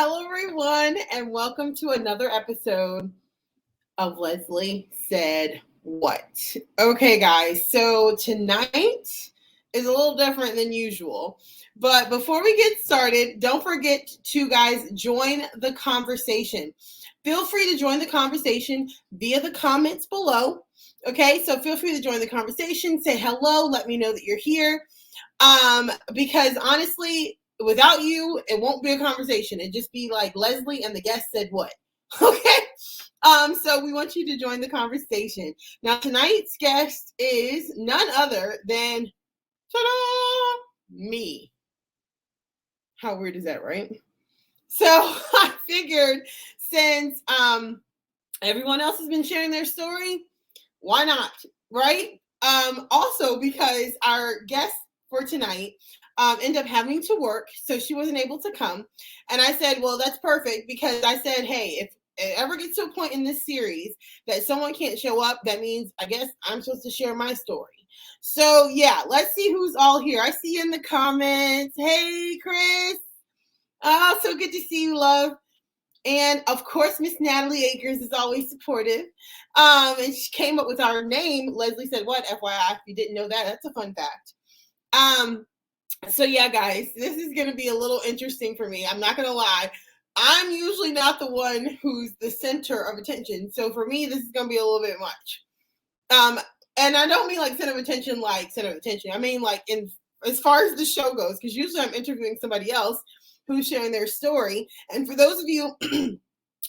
Hello, everyone, and welcome to another episode of Leslie Said What. Okay, guys, so tonight is a little different than usual. But before we get started, don't forget to, guys, join the conversation. Feel free to join the conversation via the comments below. Okay, so feel free to join the conversation, say hello, let me know that you're here. Because honestly, without you, it won't be a conversation. It'd just be like Leslie and the guest said what. Okay. So we want you to join the conversation. Now, tonight's guest is none other than ta-da, me. How weird is that, right? So I figured since everyone else has been sharing their story, why not? Right? Also because our guest for tonight ended up having to work, so she wasn't able to come. And I said, well, that's perfect, because I said, hey, if it ever gets to a point in this series that someone can't show up, that means I guess I'm supposed to share my story. So yeah, let's see who's all here. I see you in the comments. Hey, Chris. Oh, so good to see you, love. And of course, Miss Natalie Akers is always supportive. And she came up with our name. Leslie Said What, FYI, if you didn't know that, that's a fun fact. So yeah, guys, this is going to be a little interesting for me. I'm not going to lie. I'm usually not the one who's the center of attention. So for me, this is going to be a little bit much. And I don't mean like center of attention. I mean like in as far as the show goes, because usually I'm interviewing somebody else who's sharing their story. And for those of you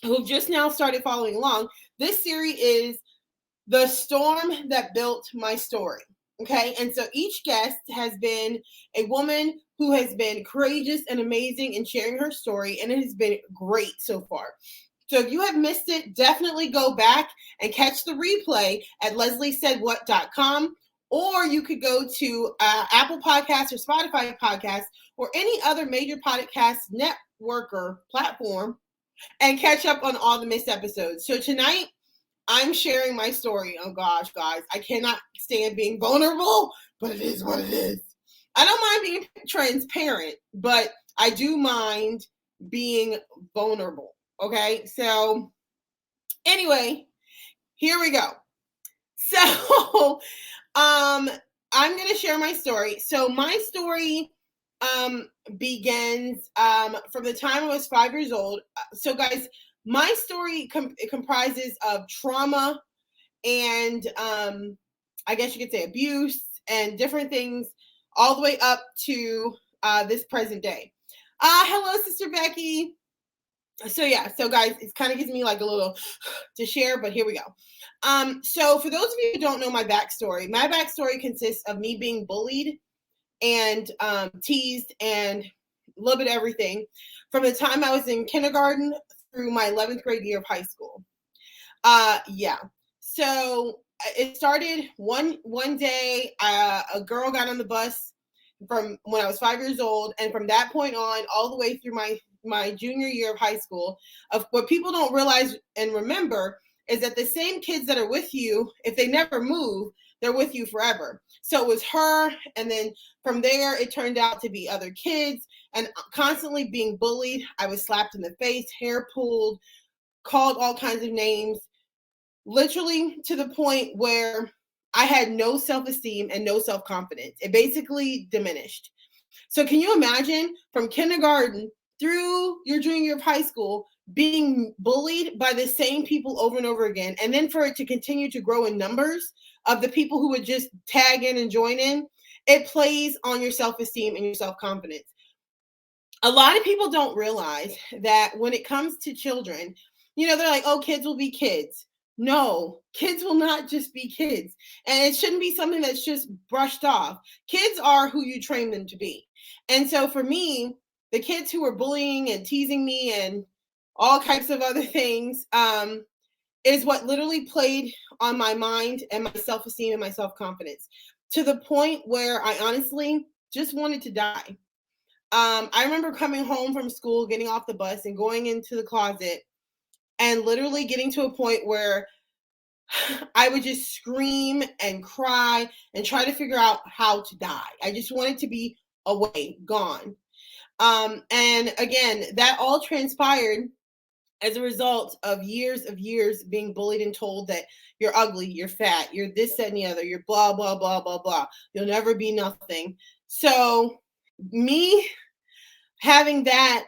who've just now started following along, this series is The Storm That Built My Story. Okay, and so each guest has been a woman who has been courageous and amazing in sharing her story, and it has been great so far. So if you have missed it, definitely go back and catch the replay at lesliesaidwhat.com, or you could go to Apple Podcasts or Spotify Podcasts or any other major podcast network or platform and catch up on all the missed episodes. So tonight, I'm sharing my story. Oh gosh, guys, I cannot stand being vulnerable, but it is what it is. I don't mind being transparent, but I do mind being vulnerable. Okay, so anyway, here we go. So I'm going to share my story. So my story begins from the time I was 5 years old. So guys, my story it comprises of trauma and I guess you could say abuse and different things all the way up to this present day. Hello, Sister Becky. So yeah, so guys, it kind of gives me like a little to share, but here we go. So for those of you who don't know my backstory consists of me being bullied and teased and a little bit of everything from the time I was in kindergarten through my 11th grade year of high school. Yeah. So it started one day, a girl got on the bus from when I was 5 years old. And from that point on, all the way through my junior year of high school, of what people don't realize and remember is that the same kids that are with you, if they never move, they're with you forever. So it was her. And then from there, it turned out to be other kids and constantly being bullied. I was slapped in the face, hair pulled, called all kinds of names, literally to the point where I had no self-esteem and no self-confidence. It basically diminished. So can you imagine from kindergarten through your junior year of high school being bullied by the same people over and over again, and then for it to continue to grow in numbers of the people who would just tag in and join in? It plays on your self-esteem and your self-confidence. A lot of people don't realize that when it comes to children, they're like, oh, kids will be kids. No, kids will not just be kids. And it shouldn't be something that's just brushed off. Kids are who you train them to be. And so for me, the kids who were bullying and teasing me and all types of other things is what literally played on my mind and my self-esteem and my self-confidence to the point where I honestly just wanted to die. I remember coming home from school, getting off the bus and going into the closet and literally getting to a point where I would just scream and cry and try to figure out how to die. I just wanted to be away, gone. And again, that all transpired as a result of years being bullied and told that you're ugly, you're fat, you're this, that, and the other, you're blah, blah, blah, blah, blah. You'll never be nothing. So me having that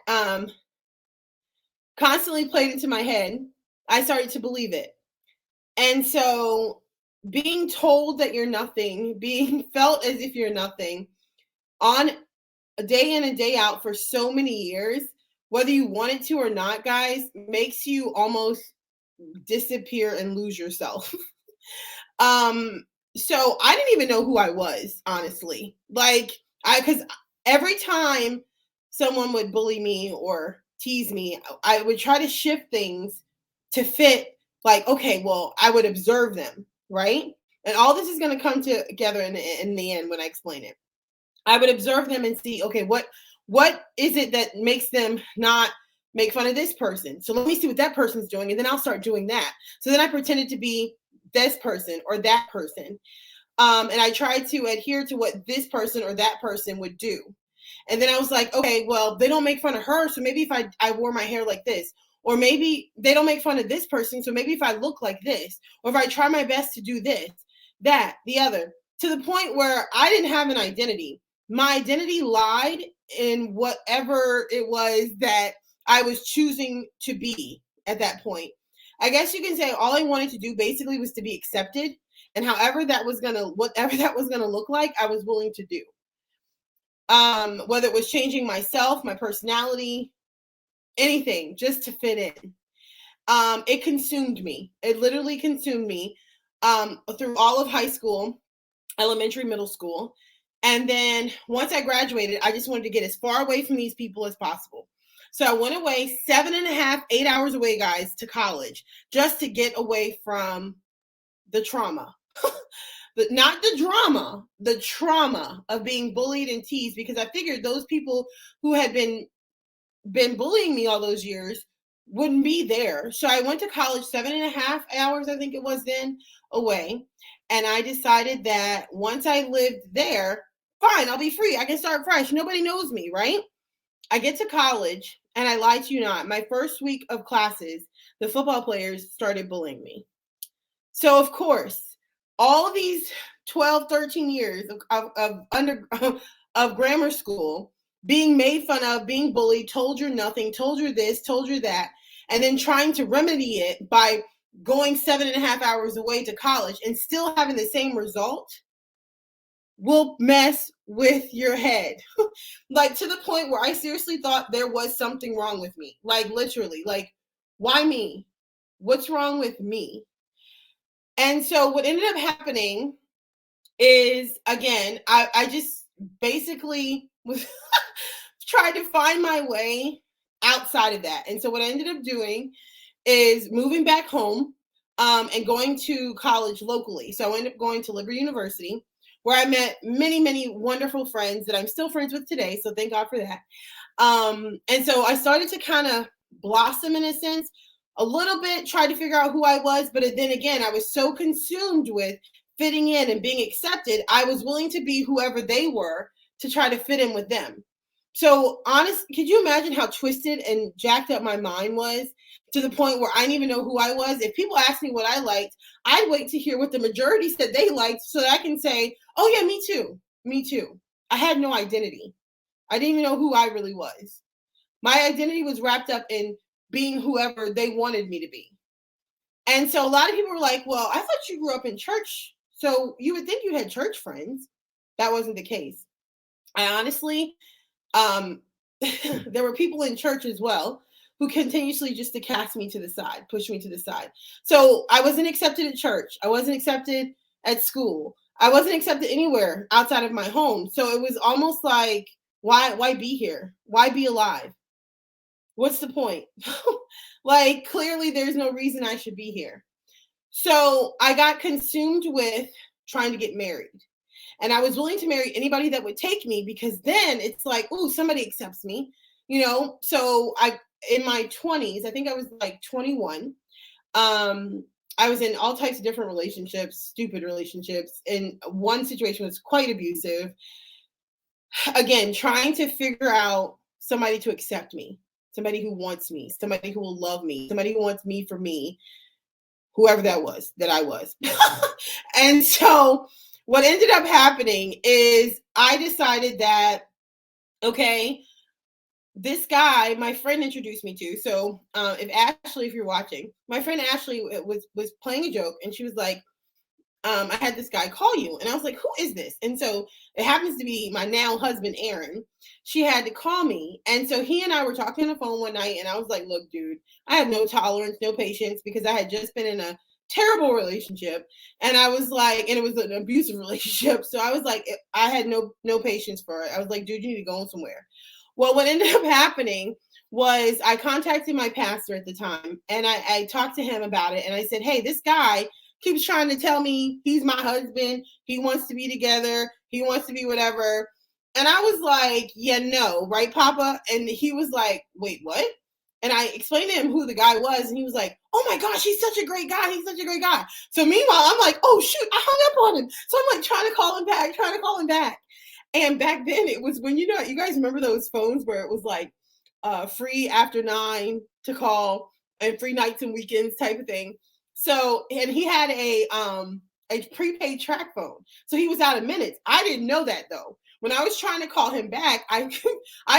constantly played into my head, I started to believe it. And so being told that you're nothing, being felt as if you're nothing on a day in and day out for so many years, whether you wanted to or not, guys, makes you almost disappear and lose yourself. So I didn't even know who I was, honestly. Because every time someone would bully me or tease me, I would try to shift things to fit, like, okay, well, I would observe them, right? And all this is going to come together in the end when I explain it. I would observe them and see, okay, what is it that makes them not make fun of this person? So let me see what that person's doing, and then I'll start doing that. So then I pretended to be this person or that person. And I tried to adhere to what this person or that person would do. And then I was like, okay, well, they don't make fun of her. So maybe if I wore my hair like this, or maybe they don't make fun of this person. So maybe if I look like this, or if I try my best to do this, that, the other, to the point where I didn't have an identity. My identity lied in whatever it was that I was choosing to be at that point. I guess you can say all I wanted to do basically was to be accepted, and whatever that was gonna look like, I was willing to do. Whether it was changing myself, my personality, anything, just to fit in. It consumed me. It literally consumed me through all of high school, elementary, middle school. And then once I graduated, I just wanted to get as far away from these people as possible. So I went away 7.5, 8 hours away, guys, to college, just to get away from the trauma. But not the drama, the trauma of being bullied and teased, because I figured those people who had been bullying me all those years wouldn't be there. So I went to college 7.5 hours, I think it was then, away. And I decided that once I lived there, fine, I'll be free. I can start fresh. Nobody knows me, right? I get to college, and I lie to you not, my first week of classes, the football players started bullying me. So of course, all of these 12, 13 years of grammar school, being made fun of, being bullied, told you're nothing, told you this, told you that, and then trying to remedy it by going 7.5 hours away to college and still having the same result will mess with your head. Like, to the point where I seriously thought there was something wrong with me. Like, literally, like, why me? What's wrong with me? And so what ended up happening is, again, I just basically was trying to find my way outside of that. And so what I ended up doing is moving back home and going to college locally. So I ended up going to Liberty University, where I met many, many wonderful friends that I'm still friends with today. So thank God for that. And so I started to kind of blossom, in a sense, a little bit, try to figure out who I was. But then again, I was so consumed with fitting in and being accepted, I was willing to be whoever they were to try to fit in with them. So honest, could you imagine how twisted and jacked up my mind was, to the point where I didn't even know who I was? If people asked me what I liked, I'd wait to hear what the majority said they liked so that I can say, oh yeah, me too. Me too. I had no identity. I didn't even know who I really was. My identity was wrapped up in being whoever they wanted me to be. And so a lot of people were like, well, I thought you grew up in church, so you would think you had church friends. That wasn't the case. I honestly, there were people in church as well who continuously just to cast me to the side, push me to the side. So I wasn't accepted at church. I wasn't accepted at school. I wasn't accepted anywhere outside of my home. So it was almost like, why be here? Why be alive? What's the point? Like, clearly there's no reason I should be here. So I got consumed with trying to get married. And I was willing to marry anybody that would take me, because then it's like, oh, somebody accepts me, you know? So in my 20s, I think I was like 21. I was in all types of different relationships, stupid relationships. And one situation was quite abusive. Again, trying to figure out somebody to accept me, somebody who wants me, somebody who will love me, somebody who wants me for me, whoever that was, that I was. And so what ended up happening is I decided that, okay, this guy, my friend introduced me to. So if Ashley, if you're watching, my friend Ashley was playing a joke, and she was like, I had this guy call you. And I was like, who is this? And so it happens to be my now husband, Aaron. She had to call me. And so he and I were talking on the phone one night, and I was like, look, dude, I have no tolerance, no patience, because I had just been in a terrible relationship. And I was like, and it was an abusive relationship. So I was like, I had no patience for it. I was like, dude, you need to go somewhere. Well, what ended up happening was I contacted my pastor at the time, and I talked to him about it. And I said, hey, this guy keeps trying to tell me he's my husband. He wants to be together. He wants to be whatever. And I was like, yeah, no, right, Papa? And he was like, wait, what? And I explained to him who the guy was. And he was like, oh my gosh, he's such a great guy. He's such a great guy. So meanwhile, I'm like, oh shoot, I hung up on him. So I'm like trying to call him back. And back then it was when, you guys remember those phones where it was like free after 9 to call and free nights and weekends type of thing. So, and he had a prepaid track phone. So he was out of minutes. I didn't know that though. When I was trying to call him back, I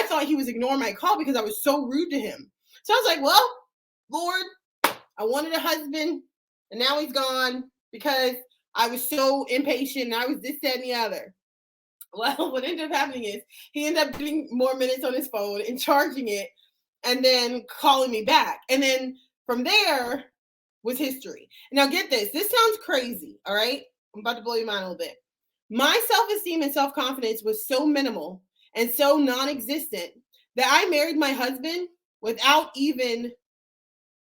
thought he was ignoring my call because I was so rude to him. So I was like, well, Lord, I wanted a husband and now he's gone because I was so impatient and I was this, that, and the other. Well, what ended up happening is he ended up getting more minutes on his phone and charging it and then calling me back. And then from there was history. Now get this. This sounds crazy, all right? I'm about to blow your mind a little bit. My self-esteem and self-confidence was so minimal and so non-existent that I married my husband without even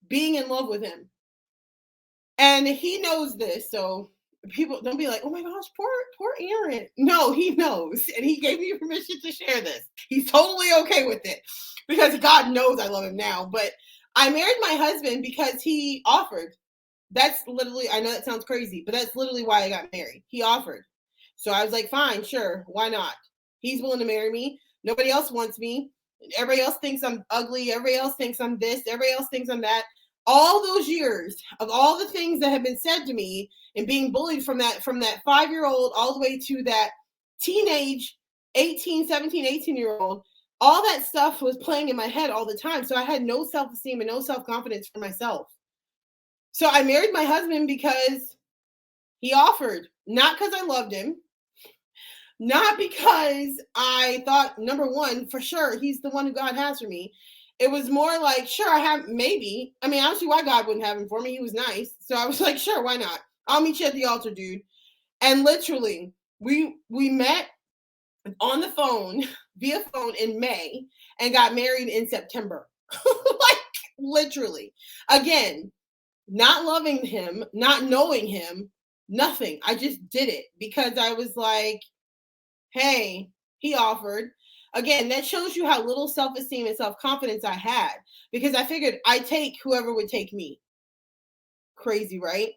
being in love with him. And he knows this, so people don't be like, oh my gosh, poor Aaron. No, he knows. And he gave me permission to share this. He's totally okay with it because God knows I love him now. But I married my husband because he offered. That's literally, I know that sounds crazy, but that's literally why I got married. He offered. So I was like, fine, sure, why not? He's willing to marry me. Nobody else wants me. Everybody else thinks I'm ugly. Everybody else thinks I'm this. Everybody else thinks I'm that. All those years of all the things that have been said to me and being bullied from that 5-year-old all the way to that teenage 17, 18-year-old, all that stuff was playing in my head all the time. So I had no self-esteem and no self-confidence for myself. So I married my husband because he offered, not because I loved him, not because I thought, number one, for sure, he's the one who God has for me. It was more like, sure, I have, maybe. I mean, I don't see why God wouldn't have him for me. He was nice. So I was like, sure, why not? I'll meet you at the altar, dude. And literally, we met on the phone, via phone in May, and got married in September. Like, literally. Again, not loving him, not knowing him, nothing. I just did it because I was like, hey, he offered. Again, that shows you how little self-esteem and self-confidence I had because I figured I'd take whoever would take me. Crazy, right?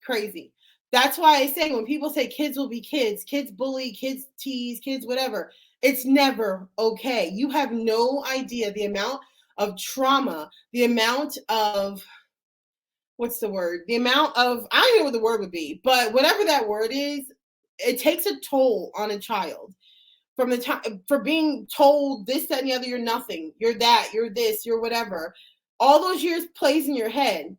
Crazy. That's why I say when people say kids will be kids bully, kids tease, kids whatever, it's never okay. You have no idea the amount of trauma, the amount of, what's the word? The amount of, I don't know what the word would be, but whatever that word is, it takes a toll on a child. From the time for being told this, that, and the other, you're nothing, you're that, you're this, you're whatever. All those years plays in your head.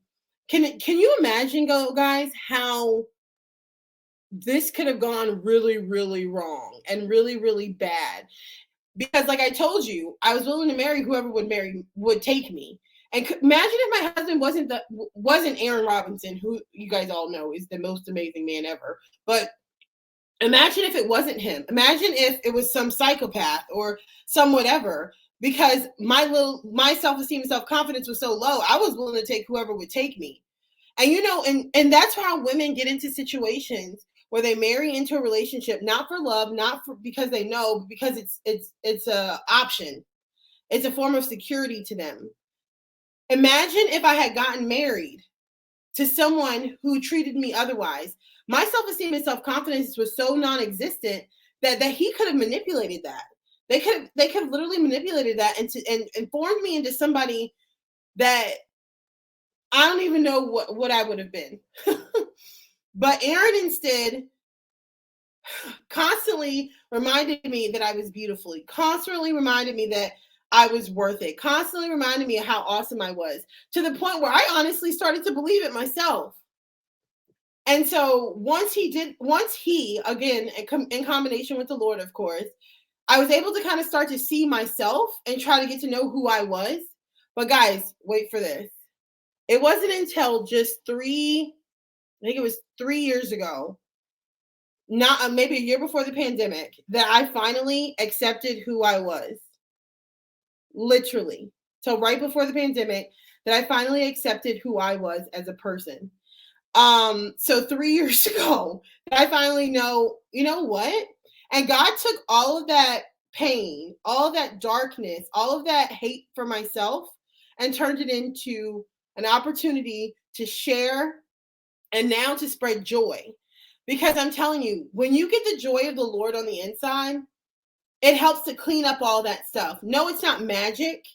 Can you imagine, guys, how this could have gone really, really wrong and really, really bad? Because, like I told you, I was willing to marry whoever would take me. And imagine if my husband wasn't Aaron Robinson, who you guys all know is the most amazing man ever. But imagine if it wasn't him. Imagine if it was some psychopath or some whatever. Because my self-esteem and self-confidence was so low, I was willing to take whoever would take me. And and that's how women get into situations where they marry into a relationship, not for love, not for because they know, but because it's a option. It's a form of security to them. Imagine if I had gotten married to someone who treated me otherwise. My self-esteem and self-confidence was so non-existent that he could have manipulated that. They could literally manipulated that and formed me into somebody that I don't even know what I would have been. But Aaron instead constantly reminded me that I was beautifully, constantly reminded me that I was worth it, constantly reminded me of how awesome I was, to the point where I honestly started to believe it myself. And so once he, again, in combination with the Lord, of course, I was able to kind of start to see myself and try to get to know who I was. But guys, wait for this. It wasn't until just I think it was 3 years ago, not maybe a year before the pandemic, that I finally accepted who I was. Literally. So right before the pandemic, that I finally accepted who I was as a person. So 3 years ago, I finally know, you know what? And God took all of that pain, all of that darkness, all of that hate for myself, and turned it into an opportunity to share and now to spread joy. Because I'm telling you, when you get the joy of the Lord on the inside, it helps to clean up all that stuff. No, it's not magic,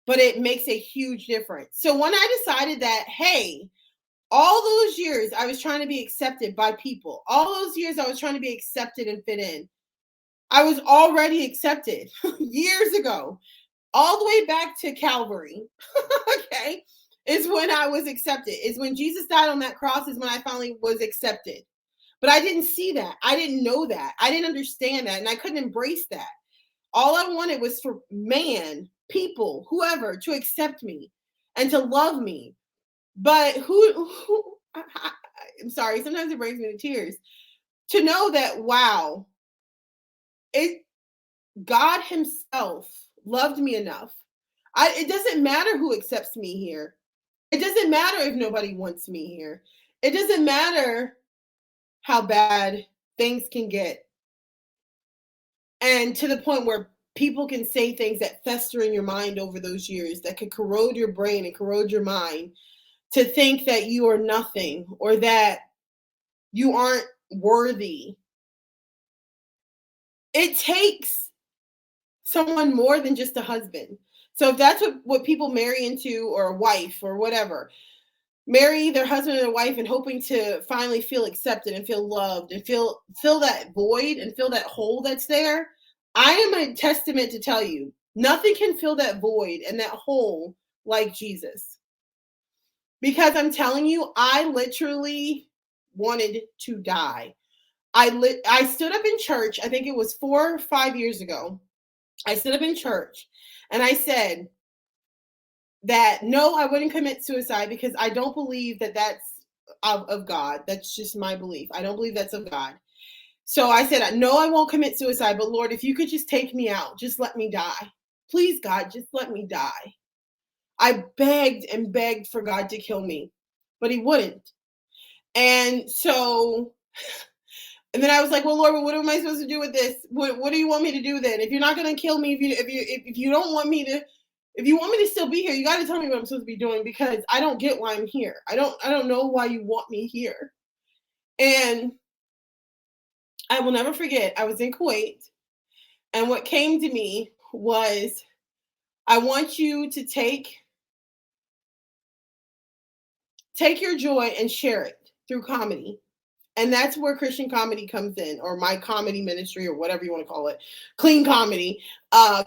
but it makes a huge difference. So when I decided that, hey, all those years I was trying to be accepted by people, all those years I was trying to be accepted and fit in, I was already accepted years ago, all the way back to Calvary. Okay, is when I was accepted. Is when Jesus died on that cross, is when I finally was accepted. But I didn't see that. I didn't know that. I didn't understand that. And I couldn't embrace that. All I wanted was for people, whoever, to accept me and to love me. But I'm sorry, sometimes it brings me to tears to know that, wow, God himself loved me enough. It doesn't matter who accepts me here. It doesn't matter if nobody wants me here. It doesn't matter how bad things can get. And to the point where people can say things that fester in your mind over those years, that could corrode your brain and corrode your mind, to think that you are nothing or that you aren't worthy. It takes someone more than just a husband. So if that's what people marry into, or a wife or whatever, marry their husband and their wife and hoping to finally feel accepted and feel loved and fill that void and fill that hole that's there. I am a testament to tell you, nothing can fill that void and that hole like Jesus. Because I'm telling you, I literally wanted to die. I stood up in church, I think it was 4 or 5 years ago. I stood up in church and I said that no, I wouldn't commit suicide because I don't believe that that's of God. That's just my belief. I don't believe that's of God. So I said, no, I won't commit suicide, but Lord, if you could just take me out, just let me die. Please, God, just let me die. I begged and begged for God to kill me, but he wouldn't. And so, and then I was like, well, Lord, what am I supposed to do with this? What do you want me to do then? If you're not going to kill me, if you don't want me to, if you want me to still be here, you got to tell me what I'm supposed to be doing, because I don't get why I'm here. I don't know why you want me here. And I will never forget, I was in Kuwait, and what came to me was, I want you to take your joy and share it through comedy. And that's where Christian comedy comes in, or my comedy ministry, or whatever you want to call it, clean comedy,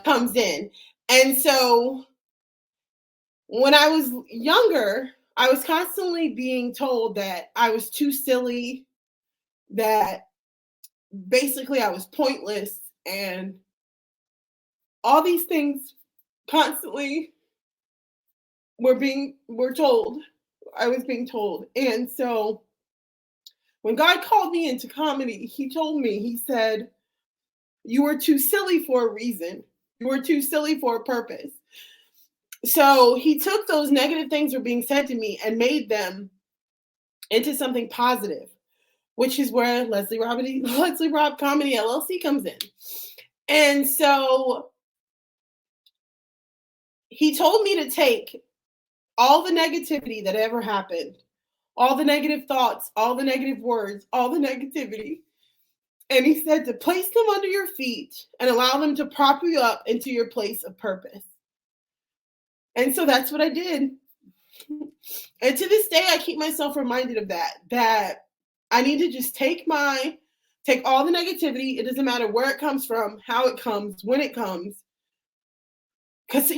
comes in. And so when I was younger, I was constantly being told that I was too silly, that basically I was pointless, and all these things constantly were told. I was being told. And so when God called me into comedy, he told me, he said, you were too silly for a reason. You were too silly for a purpose. So he took those negative things that were being said to me and made them into something positive, which is where Leslie Robb Comedy LLC comes in. And so he told me to take all the negativity that ever happened, all the negative thoughts, all the negative words, all the negativity, And he said to place them under your feet and allow them to prop you up into your place of purpose. And so that's what I did. And to this day, I keep myself reminded of that I need to just take all the negativity. It doesn't matter where it comes from, how it comes, when it comes. Because,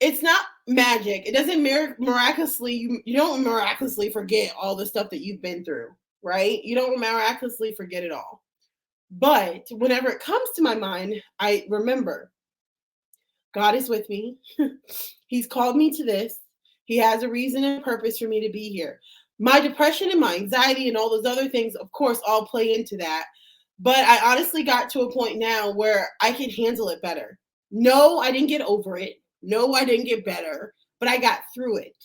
it's not magic. It doesn't miraculously, you don't miraculously forget all the stuff that you've been through, right? You don't miraculously forget it all. But whenever it comes to my mind, I remember God is with me. He's called me to this. He has a reason and purpose for me to be here. My depression and my anxiety and all those other things, of course, all play into that. But I honestly got to a point now where I can handle it better. No, I didn't get over it. No, I didn't get better, but I got through it.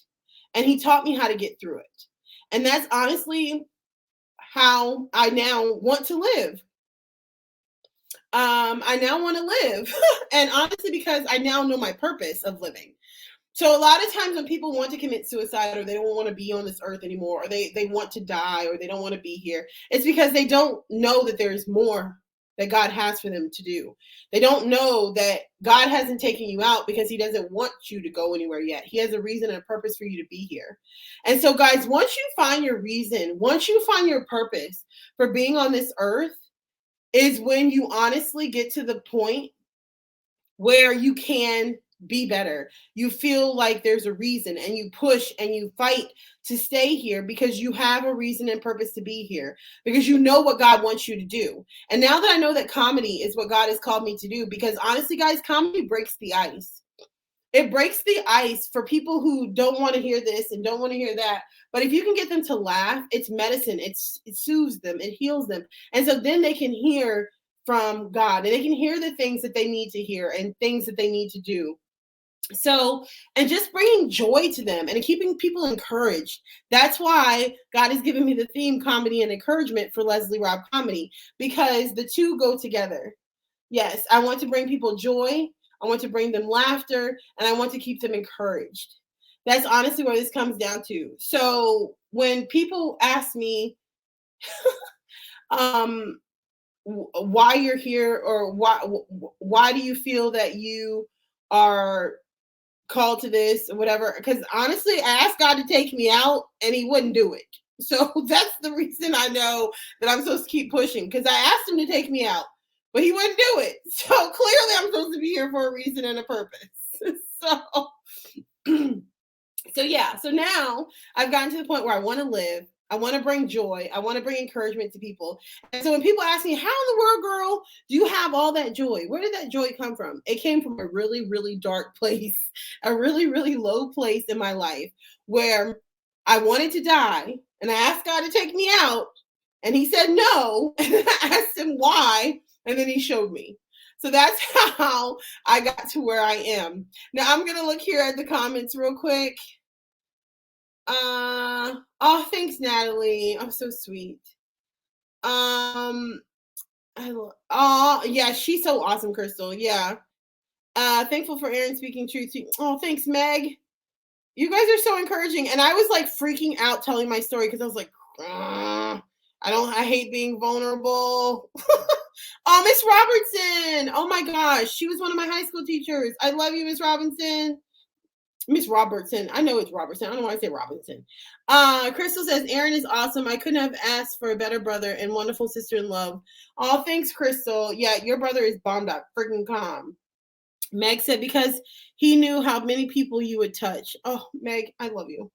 And he taught me how to get through it. And that's honestly how I now want to live. I now want to live. And honestly, because I now know my purpose of living. So a lot of times when people want to commit suicide or they don't want to be on this earth anymore, or they want to die or they don't want to be here, it's because they don't know that there's more that God has for them to do. They don't know that God hasn't taken you out because he doesn't want you to go anywhere yet. He has a reason and a purpose for you to be here. And so guys, once you find your reason, once you find your purpose for being on this earth, is when you honestly get to the point where you can be better. You feel like there's a reason and you push and you fight to stay here because you have a reason and purpose to be here, because you know what God wants you to do. And now that I know that comedy is what God has called me to do, because honestly, guys, comedy breaks the ice. It breaks the ice for people who don't want to hear this and don't want to hear that. But if you can get them to laugh, it's medicine. It soothes them. It heals them. And so then they can hear from God and they can hear the things that they need to hear and things that they need to do. So, and just bringing joy to them and keeping people encouraged. That's why God has given me the theme comedy and encouragement for Leslie Robb Comedy, because the two go together. Yes, I want to bring people joy. I want to bring them laughter, and I want to keep them encouraged. That's honestly what this comes down to. So when people ask me why you're here, or why do you feel that you are called to this or whatever, because honestly, I asked God to take me out, and he wouldn't do it. So that's the reason I know that I'm supposed to keep pushing, because I asked him to take me out, but he wouldn't do it. So clearly I'm supposed to be here for a reason and a purpose. So yeah, so now I've gotten to the point where I want to live. I want to bring joy. I want to bring encouragement to people. And so when people ask me, how in the world, girl, do you have all that joy? Where did that joy come from? It came from a really, really dark place, a really, really low place in my life where I wanted to die. And I asked God to take me out. And he said no. And then I asked him why. And then he showed me. So that's how I got to where I am. Now I'm going to look here at the comments real quick. Oh, thanks, Natalie. I'm so sweet. Yeah, she's so awesome, Crystal. Yeah. Thankful for Aaron speaking truth to you. Oh, thanks, Meg. You guys are so encouraging. And I was like freaking out telling my story because I was like, I hate being vulnerable. Oh, Miss Robertson. Oh my gosh. She was one of my high school teachers. I love you, Miss Robinson. Miss Robertson. I know it's Robertson. I don't know why I say Robinson. Crystal says, Aaron is awesome. I couldn't have asked for a better brother and wonderful sister in love. Oh, thanks, Crystal. Yeah, your brother is freaking calm. Meg said, because he knew how many people you would touch. Oh, Meg, I love you.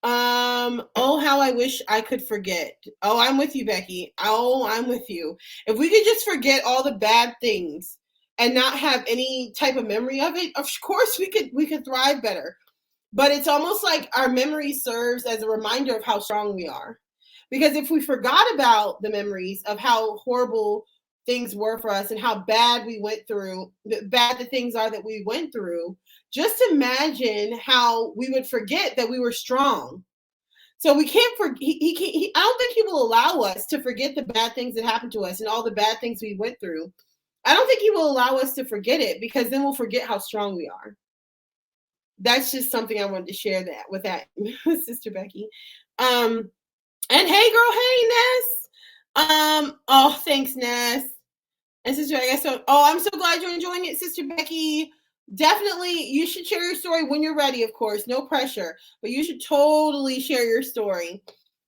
Oh, how I wish I could forget. Oh, I'm with you, Becky. Oh, I'm with you. If we could just forget all the bad things and not have any type of memory of it, of course we could thrive better. But it's almost like our memory serves as a reminder of how strong we are. Because if we forgot about the memories of how horrible things were for us and how bad we went through, bad the things are that we went through, just imagine how we would forget that we were strong. So we can't forget. I don't think he will allow us to forget the bad things that happened to us and all the bad things we went through. I don't think he will allow us to forget it, because then we'll forget how strong we are. That's just something I wanted to share that with Sister Becky. And hey, girl, hey, Ness. Oh, thanks, Ness. And Sister, I guess so. Oh, I'm so glad you're enjoying it, Sister Becky. Definitely, you should share your story when you're ready, of course. No pressure, but you should totally share your story.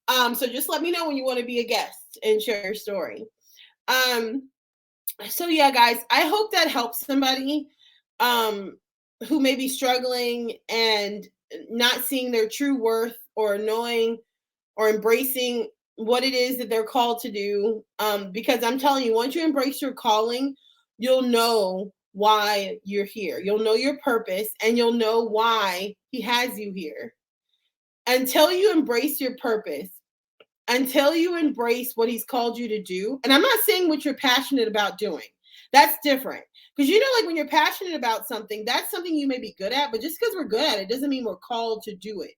So just let me know when you want to be a guest and share your story. So yeah, guys, I hope that helps somebody who may be struggling and not seeing their true worth or knowing or embracing what it is that they're called to do. Because I'm telling you, once you embrace your calling, you'll know why you're here. You'll know your purpose and you'll know why he has you here. Until you embrace your purpose, until you embrace what he's called you to do. And I'm not saying what you're passionate about doing. That's different. Because like when you're passionate about something, that's something you may be good at, but just because we're good at it doesn't mean we're called to do it.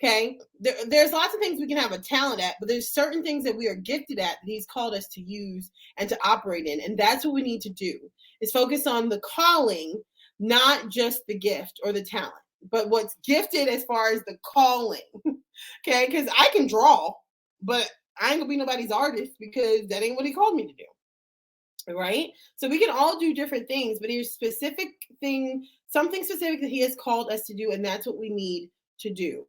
Okay. There's lots of things we can have a talent at, but there's certain things that we are gifted at that he's called us to use and to operate in. And that's what we need to do, is focus on the calling, not just the gift or the talent, but what's gifted as far as the calling. Okay. Because I can draw, but I ain't gonna be nobody's artist because that ain't what he called me to do. Right? So we can all do different things, but there's specific thing, something specific that he has called us to do, and that's what we need to do.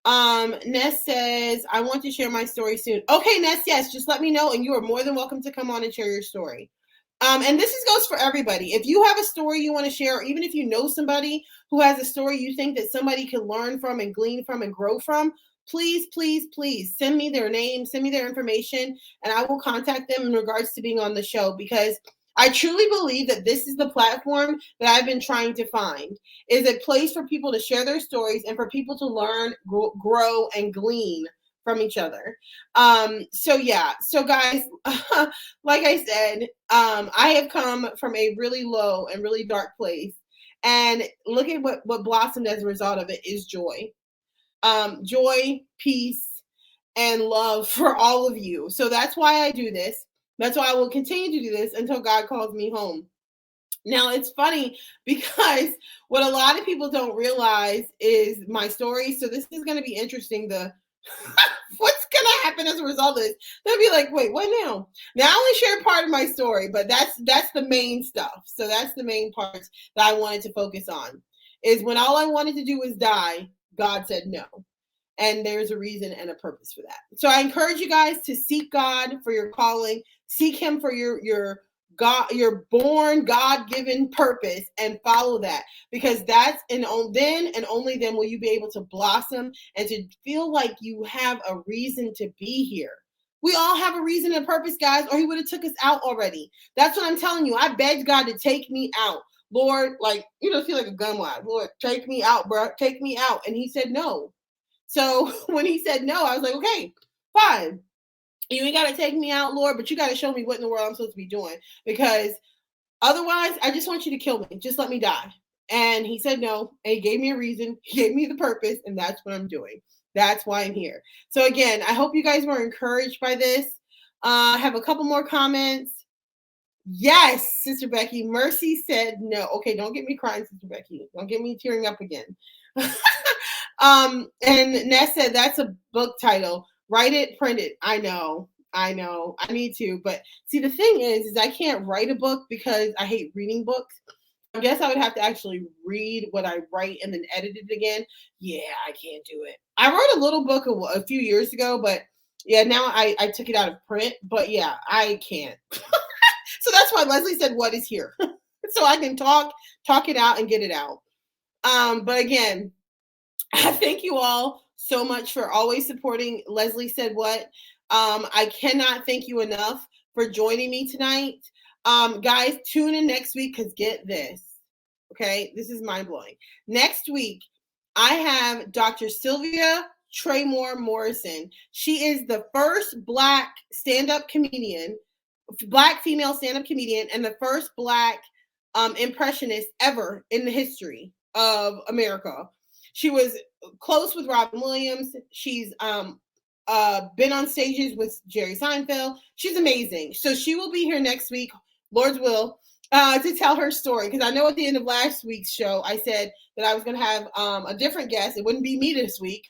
Ness says, I want to share my story soon. Okay, Ness, yes, just let me know, and you are more than welcome to come on and share your story. And this goes for everybody. If you have a story you want to share, or even if you know somebody who has a story you think that somebody can learn from and glean from and grow from, please, please, please send me their name, send me their information, and I will contact them in regards to being on the show, because I truly believe that this is the platform that I've been trying to find, is a place for people to share their stories and for people to learn, grow, and glean from each other. So yeah, so guys, like I said, I have come from a really low and really dark place, and look at what blossomed as a result of it is joy. Joy, peace, and love for all of you. So that's why I do this. That's why I will continue to do this until God calls me home. Now, it's funny because what a lot of people don't realize is my story. So this is going to be interesting. What's going to happen as a result of this? They'll be like, wait, what now? Now I only shared part of my story, but that's the main stuff. So that's the main parts that I wanted to focus on, is when all I wanted to do was die, God said no. And there's a reason and a purpose for that. So I encourage you guys to seek God for your calling, seek him for your God, your born God-given purpose, and follow that, because that's then and only then will you be able to blossom and to feel like you have a reason to be here. We all have a reason and purpose, guys, or he would have took us out already. That's what I'm telling you. I begged God to take me out. Lord, like, feel like a gun wad. Lord, take me out, bro. Take me out. And he said no. So when he said no, I was like, okay, fine. You ain't got to take me out, Lord, but you got to show me what in the world I'm supposed to be doing, because otherwise I just want you to kill me. Just let me die. And he said no, and he gave me a reason. He gave me the purpose, and that's what I'm doing. That's why I'm here. So again, I hope you guys were encouraged by this. I have a couple more comments. Yes, Sister Becky. Mercy said no. Okay, don't get me crying, Sister Becky. Don't get me tearing up again. And Ness said that's a book title. Write it, print it. I know. I need to. But see, the thing is I can't write a book because I hate reading books. I guess I would have to actually read what I write and then edit it again. Yeah, I can't do it. I wrote a little book a few years ago, but yeah, now I took it out of print. But yeah, I can't. So that's why Leslie said, what is here? So I can talk it out and get it out. But again, I thank you all so much for always supporting Leslie Said What. I cannot thank you enough for joining me tonight. Guys, tune in next week, because get this. Okay, this is mind-blowing. Next week, I have Dr. Sylvia Traymore Morrison. She is the first Black stand-up comedian, Black female stand-up comedian, and the first Black impressionist ever in the history of America. She was close with Robin Williams. She's been on stages with Jerry Seinfeld. She's amazing. So she will be here next week, Lord's will, to tell her story. Because I know at the end of last week's show, I said that I was going to have a different guest. It wouldn't be me this week.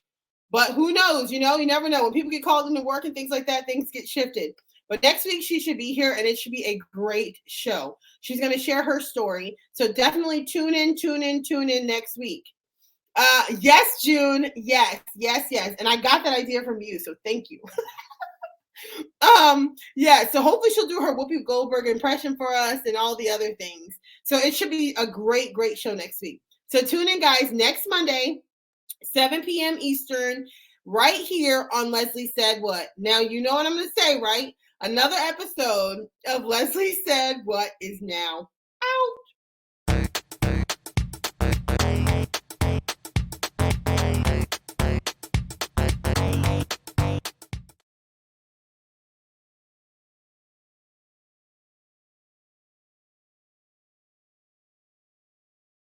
But who knows? You never know. When people get called into work and things like that, things get shifted. But next week she should be here and it should be a great show. She's going to share her story. So definitely tune in next week. Yes, June. Yes. And I got that idea from you. So thank you. Yeah, so hopefully she'll do her Whoopi Goldberg impression for us and all the other things. So it should be a great show next week. So tune in, guys, next Monday, 7 p.m. Eastern, right here on Leslie Said What. Now, you know what I'm going to say, right? Another episode of Leslie Said What is now out.